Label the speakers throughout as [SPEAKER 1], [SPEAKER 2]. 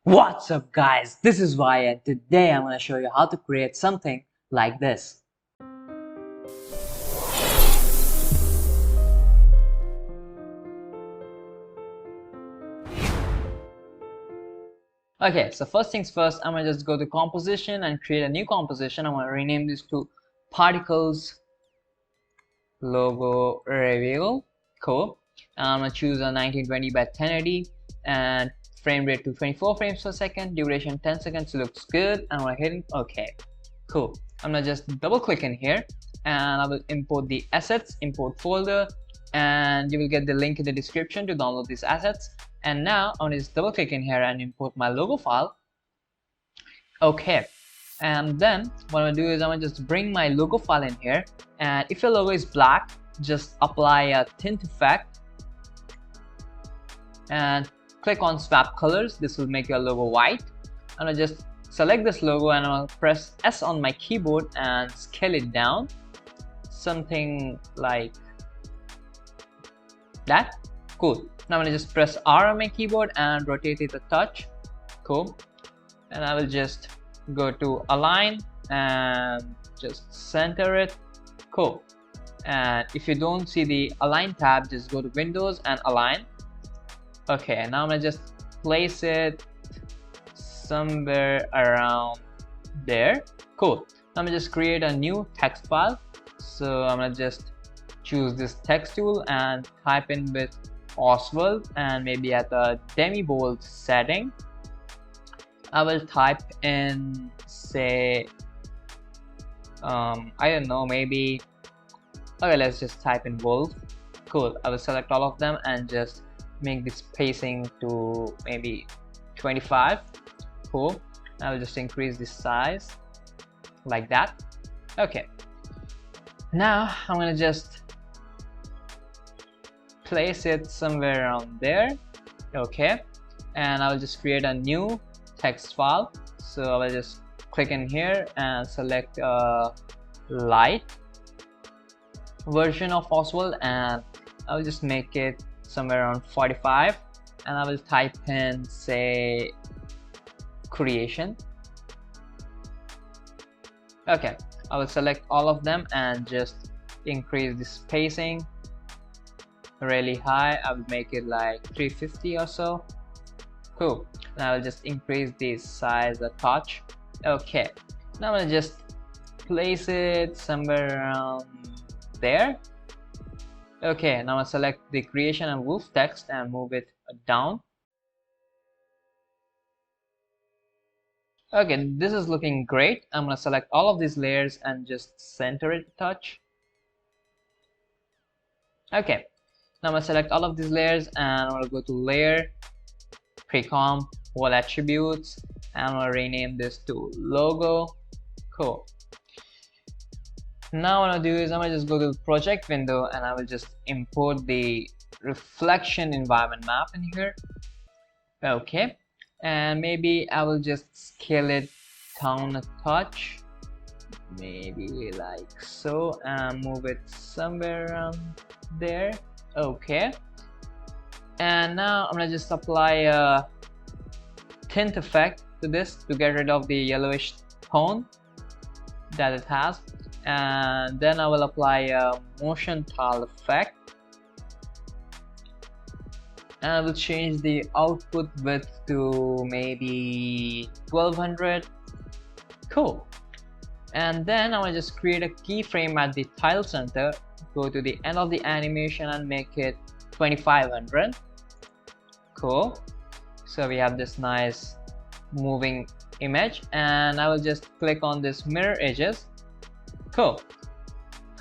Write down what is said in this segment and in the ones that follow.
[SPEAKER 1] What's up guys, this is Wyatt. Today I'm going to show you how to create something like this. Okay, so first things first, I'm going to just go to composition and create a new composition. I'm going to rename this to particles logo reveal. Cool. And I'm going to choose a 1920 by 1080 and frame rate to 24 frames per second, duration 10 seconds. Looks good, and I'm hitting OK. Cool. I'm gonna just double click in here and I will import the assets, import folder, and you will get the link in the description to download these assets. And now I'm gonna just double click in here and import my logo file. Okay, and then what I'm gonna do is I'm gonna just bring my logo file in here, and if your logo is black, just apply a tint effect and click on swap colors. This will make your logo white. I'm gonna just select this logo and I'll press S on my keyboard and scale it down, something like that. Cool. Now I'm gonna just press R on my keyboard and rotate it a touch. Cool. And I will just go to align and just center it. Cool. And if you don't see the align tab, just go to Windows and align. Okay, now I'm gonna just place it somewhere around there. Cool. Now I'm gonna just create a new text file. So I'm gonna just choose this text tool and type in with Oswald, and maybe at the demi bold setting I will type in, say, I don't know, maybe, okay, let's just type in wolf. Cool. I will select all of them and just make the spacing to maybe 25. Cool. I will just increase the size like that. Okay, now I'm gonna just place it somewhere around there. Okay, and I will just create a new text file. So I will just click in here and select a light version of Oswald, and I will just make it somewhere around 45, and I will type in, say, creation. Okay, I will select all of them and just increase the spacing really high. I will make it like 350 or so. Cool. Now I will just increase the size a touch. Okay, now I'm gonna just place it somewhere around there. Okay, now I'll select the creation and wolf text and move it down. Okay, this is looking great. I'm gonna select all of these layers and just center it a touch. Okay, now I'm gonna select all of these layers and I'm gonna go to layer, pre-comp, wall attributes, and I'm gonna rename this to logo. Cool. Now what I'll do is I'm gonna just go to the project window and I will just import the reflection environment map in here. Okay, and maybe I will just scale it down a touch, maybe like so, and move it somewhere around there. Okay, and now I'm gonna just apply a tint effect to this to get rid of the yellowish tone that it has, and then I will apply a motion tile effect, and I will change the output width to maybe 1200. Cool. And then I will just create a keyframe at the tile center, go to the end of the animation and make it 2500. Cool. So we have this nice moving image, and I will just click on this mirror edges. Cool.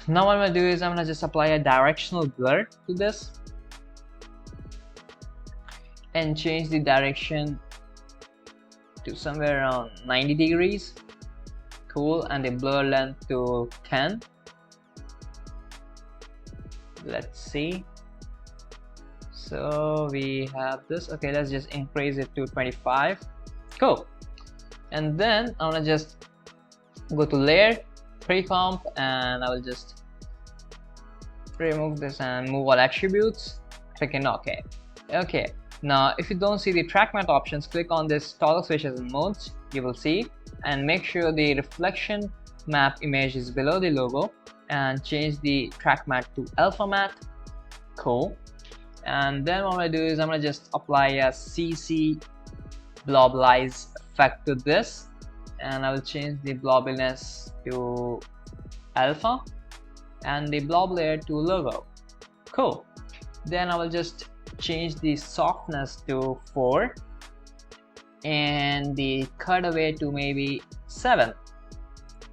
[SPEAKER 1] Now what I'm gonna do is I'm gonna just apply a directional blur to this and change the direction to somewhere around 90 degrees. Cool. And the blur length to 10. Let's see. So we have this. Okay, let's just increase it to 25. Cool. And then I'm gonna just go to layer, pre-comp, and I will just remove this and move all attributes. Click in OK. Okay, Now if you don't see the track matte options, click on this toggle switches and modes, you will see, and make sure the reflection map image is below the logo and change the track matte to alpha matte. Cool. And then what I'm gonna do is I'm gonna just apply a CC bloblize effect to this, and I will change the blobbiness to alpha and the blob layer to logo. Cool. Then I will just change the softness to 4 and the cutaway to maybe 7.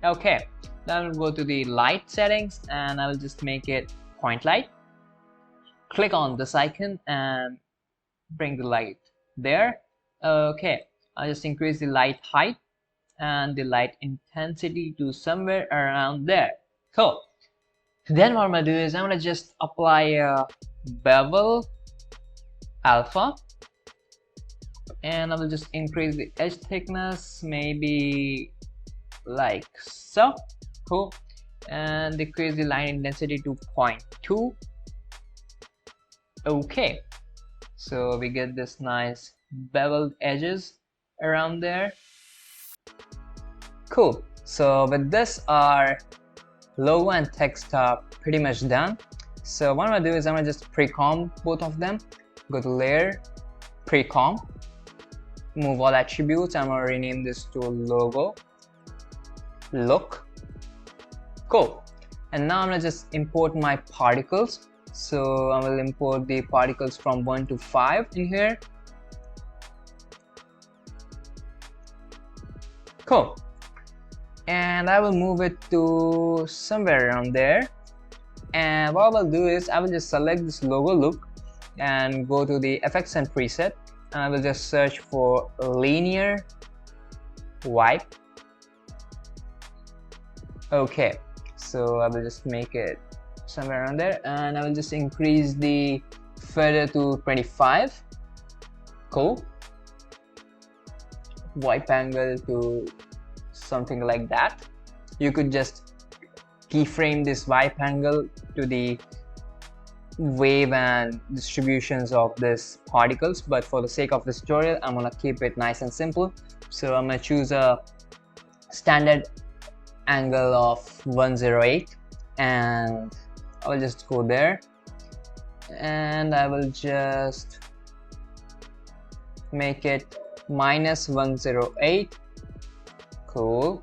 [SPEAKER 1] Okay, then we'll go to the light settings and I will just make it point light. Click on this icon and bring the light there. Okay, I'll just increase the light height and the light intensity to somewhere around there. Cool. Then what I'm gonna do is I'm gonna just apply a bevel alpha, and I will just increase the edge thickness maybe like so. Cool. And decrease the line intensity to 0.2. Okay, so we get this nice beveled edges around there. Cool. So with this, our logo and text are pretty much done. So what I'm gonna do is I'm gonna just pre-comp both of them. Go to layer, pre-comp, move all attributes. I'm gonna rename this to logo look. Cool. And now I'm gonna just import my particles. So I will import the particles from 1 to 5 in here. Cool. And I will move it to somewhere around there. And what I will do is I will just select this logo look and go to the effects and preset, and I will just search for linear wipe. Okay, so I will just make it somewhere around there, and I will just increase the feather to 25. Cool. Wipe angle to something like that. You could just keyframe this wipe angle to the wave and distributions of this particles, but for the sake of this tutorial I'm gonna keep it nice and simple. So I'm gonna choose a standard angle of 108 and I will just go there, and I will just make it -108. Cool.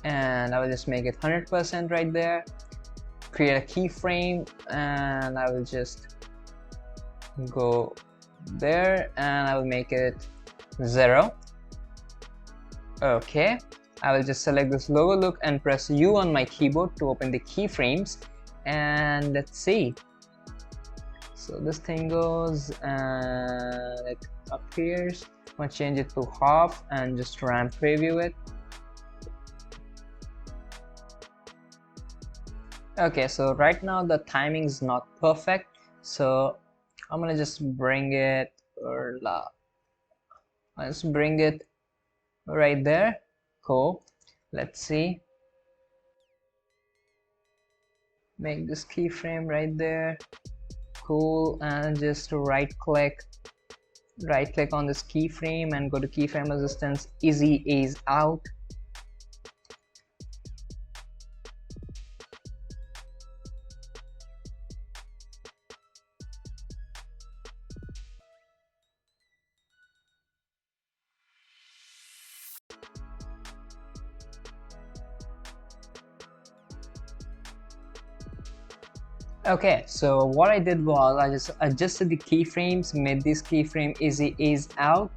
[SPEAKER 1] And I will just make it 100% right there. Create a keyframe and I will just go there and I will make it 0. Okay, I will just select this logo look and press U on my keyboard to open the keyframes, and let's see. So this thing goes and it appears. I'm gonna change it to half and just ramp preview it. Okay, so right now the timing is not perfect, so I'm gonna just bring it, or let's bring it right there. Cool. Let's see. Make this keyframe right there. Cool. And just right click on this keyframe and go to keyframe resistance, easy ease out. Okay, so what I did was I just adjusted the keyframes, made this keyframe easy ease out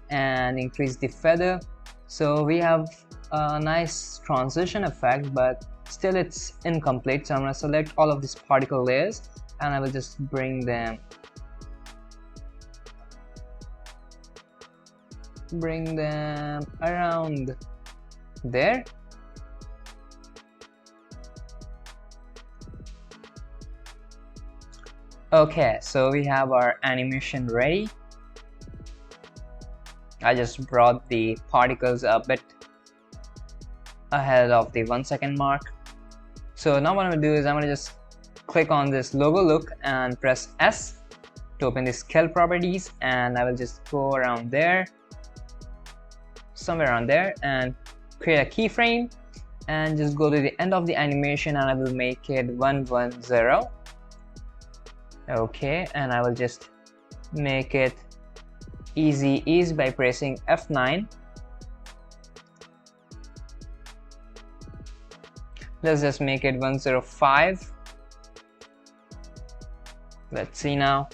[SPEAKER 1] and increased the feather. So we have a nice transition effect, but still it's incomplete. So I'm going to select all of these particle layers and I will just bring them around there. Okay, so we have our animation ready. I just brought the particles a bit ahead of the 1 second mark. So now what I'm gonna do is I'm gonna just click on this logo look and press S to open the scale properties, and I will just go around there, somewhere around there, and create a keyframe and just go to the end of the animation, and I will make it 110. Okay, and I will just make it easy ease by pressing F9. Let's just make it 105. Let's see now.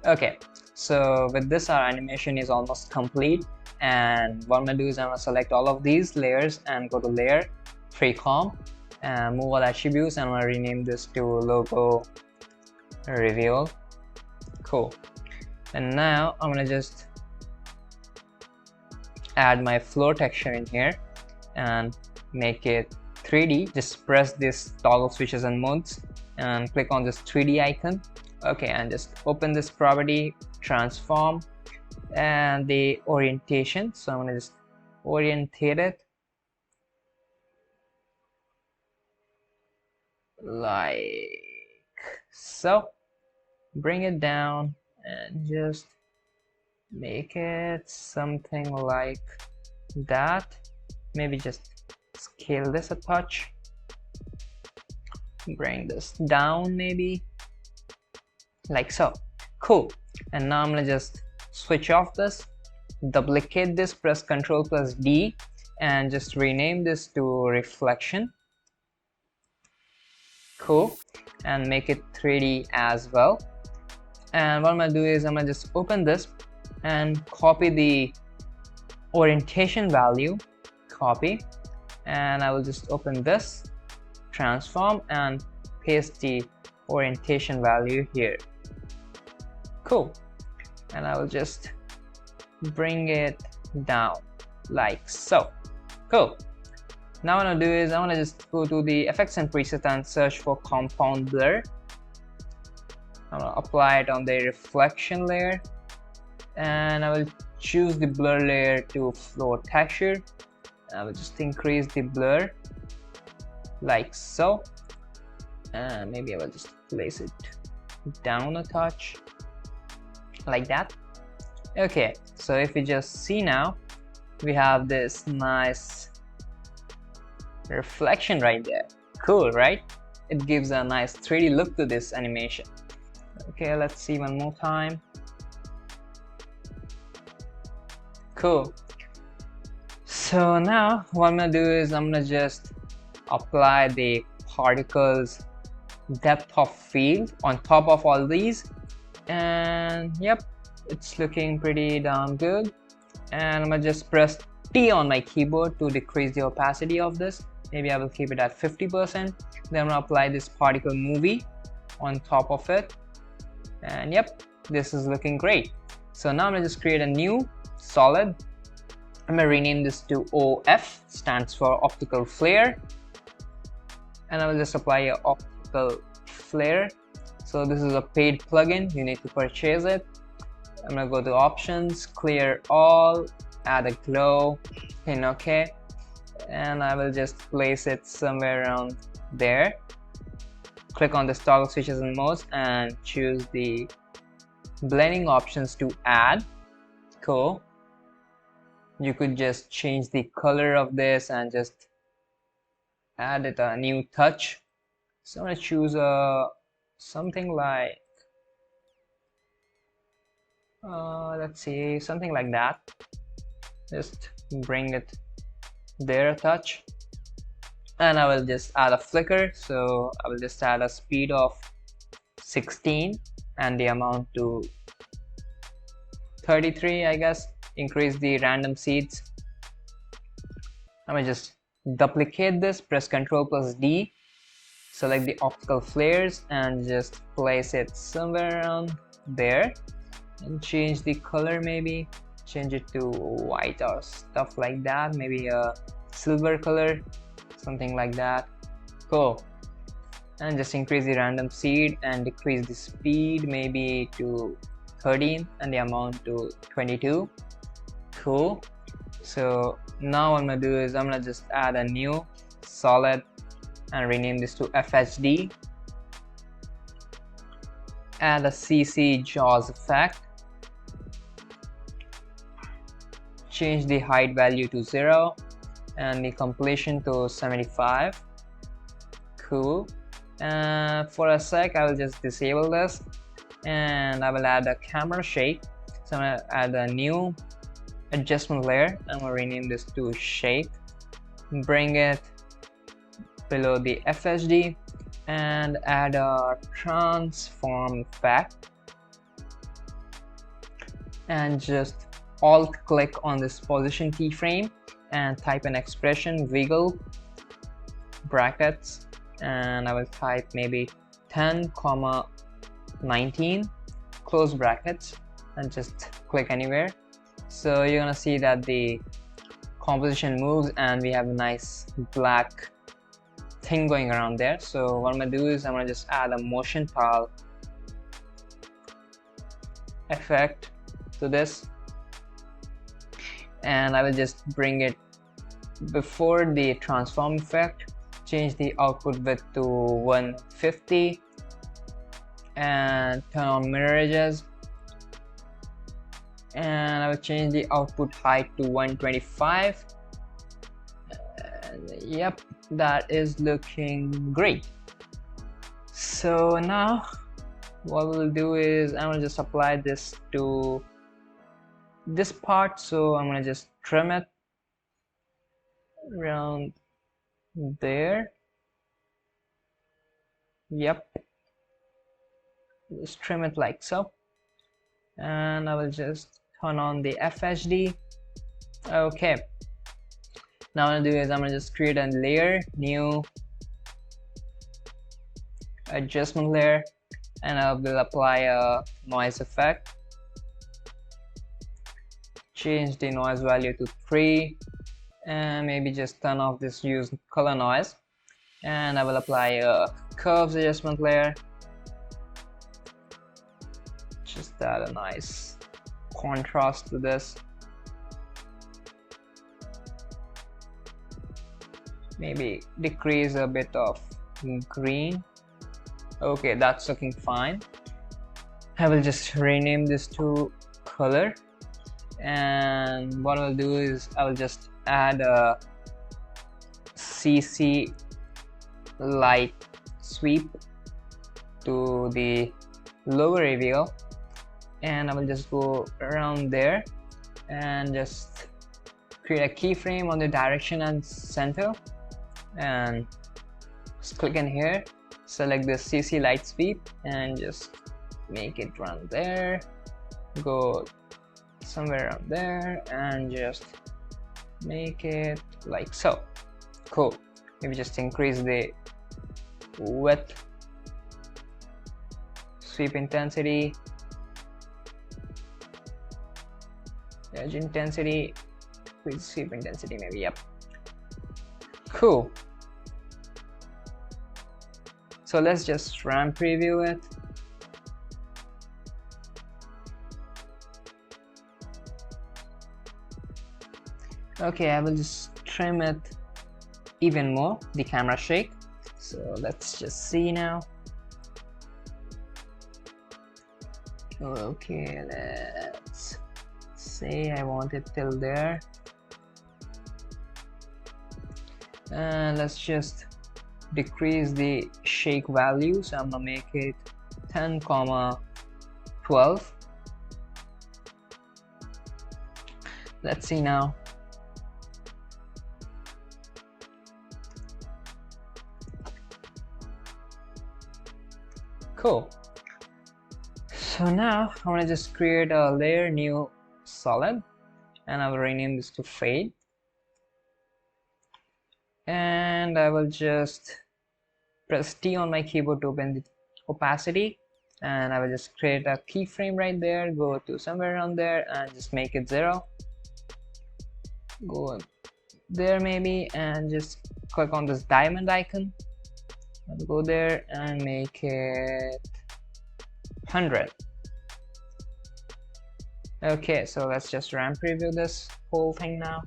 [SPEAKER 1] Okay, so with this our animation is almost complete, and what I'm gonna do is I'm gonna select all of these layers and go to layer, freeform, and move all attributes, and I'm gonna rename this to logo reveal. Cool. And now I'm gonna just add my floor texture in here and make it 3D. Just press this toggle switches and modes and click on this 3D icon. Okay, and just open this property, transform, and the orientation. So I'm gonna just orientate it like so. Bring it down and just make it something like that. Maybe just scale this a touch. Bring this down maybe. Like so. Cool. And now I'm gonna just switch off this, duplicate this, press Ctrl plus D, and just rename this to reflection. Cool. And make it 3D as well. And what I'm gonna do is I'm gonna just open this and copy the orientation value, copy, and I will just open this, transform, and paste the orientation value here. Cool. And I will just bring it down like so. Cool. Now what I'm gonna do is I want to just go to the effects and presets and search for compound blur. I'm gonna apply it on the reflection layer, and I will choose the blur layer to floor texture. I will just increase the blur like so, and maybe I will just place it down a touch like that. Okay, so if you just see now, we have this nice reflection right there. Cool, right? It gives a nice 3D look to this animation. Okay, let's see one more time. Cool. So now what I'm gonna do is I'm gonna just apply the particles depth of field on top of all these, and yep, it's looking pretty damn good. And I'm gonna just press T on my keyboard to decrease the opacity of this. Maybe I will keep it at 50%. Then I'm gonna apply this particle movie on top of it, and yep, this is looking great. So now I'm gonna just create a new solid. I'm gonna rename this to OF, stands for optical flare, and I will just apply an optical flare. So this is a paid plugin, you need to purchase it. I'm gonna go to options, clear all, add a glow, hit OK, and I will just place it somewhere around there. Click on the toggle switches and modes and choose the blending options to add. Cool. You could just change the color of this and just add it a new touch. So I'm gonna choose something like let's see, something like that. Just bring it there a touch, and I will just add a flicker. So I will just add a speed of 16 and the amount to 33, I guess. Increase the random seeds. I'm gonna just duplicate this, press Ctrl plus D, select the optical flares, and just place it somewhere around there, and change the color, maybe change it to white or stuff like that, maybe a silver color, something like that. Cool. And just increase the random seed and decrease the speed maybe to 13 and the amount to 22. Cool. So now what I'm gonna do is I'm gonna just add a new solid and rename this to FHD. Add a CC jaws effect. Change the height value to 0 and the completion to 75. Cool. For a sec I will just disable this and I will add a camera shake. So I'm gonna add a new adjustment layer. I'm gonna rename this to shake. Bring it below the FHD and add a transform effect and just alt click on this position keyframe and type an expression wiggle brackets, and I will type maybe 10, 19 close brackets and just click anywhere. So you're gonna see that the composition moves and we have a nice black thing going around there. So what I'm gonna do is I'm gonna just add a motion pal effect to this, and I will just bring it before the transform effect. Change the output width to 150 and turn on mirror edges, and I will change the output height to 125. And yep, that is looking great. So now what we'll do is I'm gonna just apply this to this part. So I'm gonna just trim it around there. Yep, just trim it like so, and I will just turn on the FHD. Okay, now what I'm gonna do is I'm gonna just create a layer, new adjustment layer, and I will apply a noise effect. Change the noise value to 3 and maybe just turn off this use color noise, and I will apply a curves adjustment layer. Just add a nice contrast to this. Maybe decrease a bit of green. Okay, that's looking fine. I will just rename this to color, and what I'll do is I will just add a CC light sweep to the lower reveal, and I will just go around there and just create a keyframe on the direction and center, and just click in here, select the CC light sweep and just make it run there, go somewhere around there and just make it like so. Cool. Maybe just increase the width, sweep intensity, edge intensity, with sweep intensity maybe. Yep, cool. So let's just ramp preview it. Okay, I will just trim it even more, the camera shake. So let's just see now. Okay, let's say I want it till there, and let's just decrease the shake value. So I'm gonna make it 10, 12. Let's see now. Cool. So now I want to just create a layer, new solid, and I will rename this to fade, and I will just press T on my keyboard to open the opacity, and I will just create a keyframe right there, go to somewhere around there and just make it 0, go there maybe, and just click on this diamond icon and go there and make it 100. Okay, so let's just ramp preview this. whole thing now.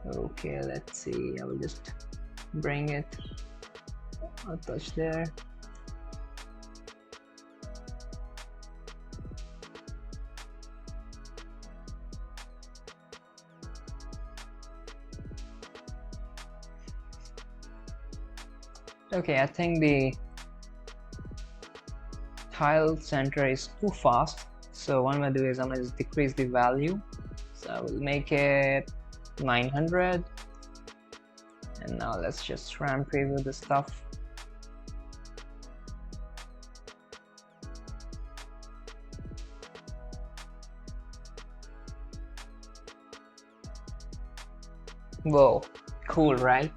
[SPEAKER 1] Okay, let's see. I will just bring it a touch there. Okay, I think the tile center is too fast, so what I'm gonna do is I'm gonna just decrease the value. So I will make it 900, and now let's just run preview the stuff. Whoa, cool, right?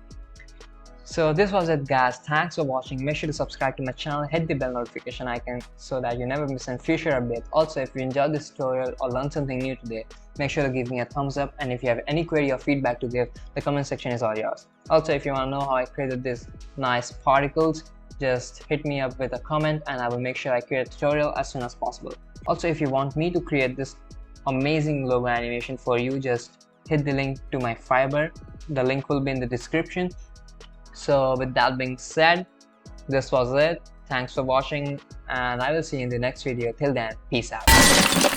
[SPEAKER 1] So this was it, guys. Thanks for watching. Make sure to subscribe to my channel, hit the bell notification icon so that you never miss a future update. Also, if you enjoyed this tutorial or learned something new today, make sure to give me a thumbs up, and if you have any query or feedback to give, the comment section is all yours. Also, if you want to know how I created these nice particles, just hit me up with a comment and I will make sure I create a tutorial as soon as possible. Also, if you want me to create this amazing logo animation for you, just hit the link to my Fiverr. The link will be in the description. So with that being said, this was it. Thanks for watching, and I will see you in the next video. Till then, peace out.